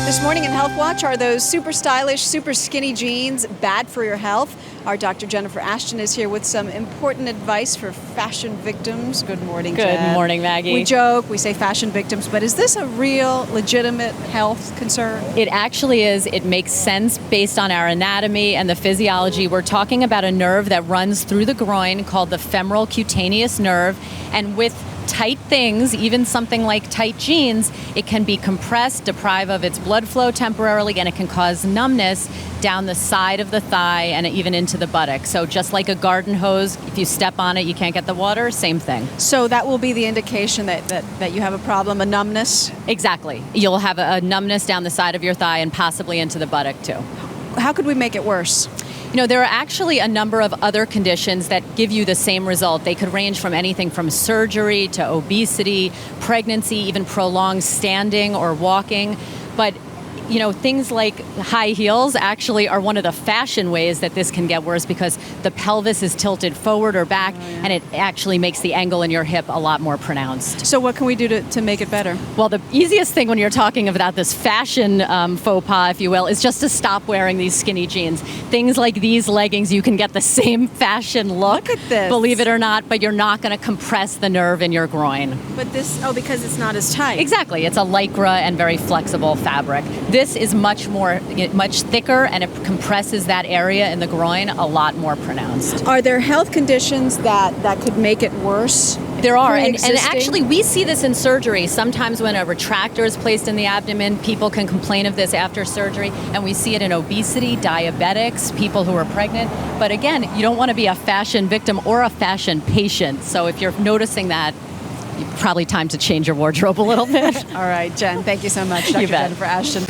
This morning in Health Watch, are those super stylish, super skinny jeans bad for your health? Our Dr. Jennifer Ashton is here with some important advice for fashion victims. Good morning, Jen. Good morning, Maggie. We joke, we say fashion victims, but is this a real, legitimate health concern? It actually is. It makes sense based on our anatomy and the physiology. We're talking about a nerve that runs through the groin called the femoral cutaneous nerve, and with tight things, even something like tight jeans, it can be compressed, deprive of its blood flow temporarily, and it can cause numbness down the side of the thigh and even into the buttock. So just like a garden hose, if you step on it, you can't get the water, same thing. So that will be the indication that you have a problem, a numbness? Exactly. You'll have a numbness down the side of your thigh and possibly into the buttock too. How could we make it worse? You know, there are actually a number of other conditions that give you the same result. They could range from anything from surgery to obesity, pregnancy, even prolonged standing or walking. But you know, things like high heels actually are one of the fashion ways that this can get worse because the pelvis is tilted forward or back, and it actually makes the angle in your hip a lot more pronounced. So what can we do to make it better? Well, the easiest thing when you're talking about this fashion faux pas, if you will, is just to stop wearing these skinny jeans. Things like these leggings, you can get the same fashion look. Look at this. Believe it or not, but you're not going to compress the nerve in your groin. But this, because it's not as tight. Exactly. It's a lycra and very flexible fabric. This is much thicker, and it compresses that area in the groin a lot more pronounced. Are there health conditions that could make it worse? There are, and actually we see this in surgery. Sometimes when a retractor is placed in the abdomen, people can complain of this after surgery, and we see it in obesity, diabetics, people who are pregnant. But again, you don't want to be a fashion victim or a fashion patient. So if you're noticing that, probably time to change your wardrobe a little bit. All right, Jen, thank you so much, Dr. You bet. Jennifer Ashton.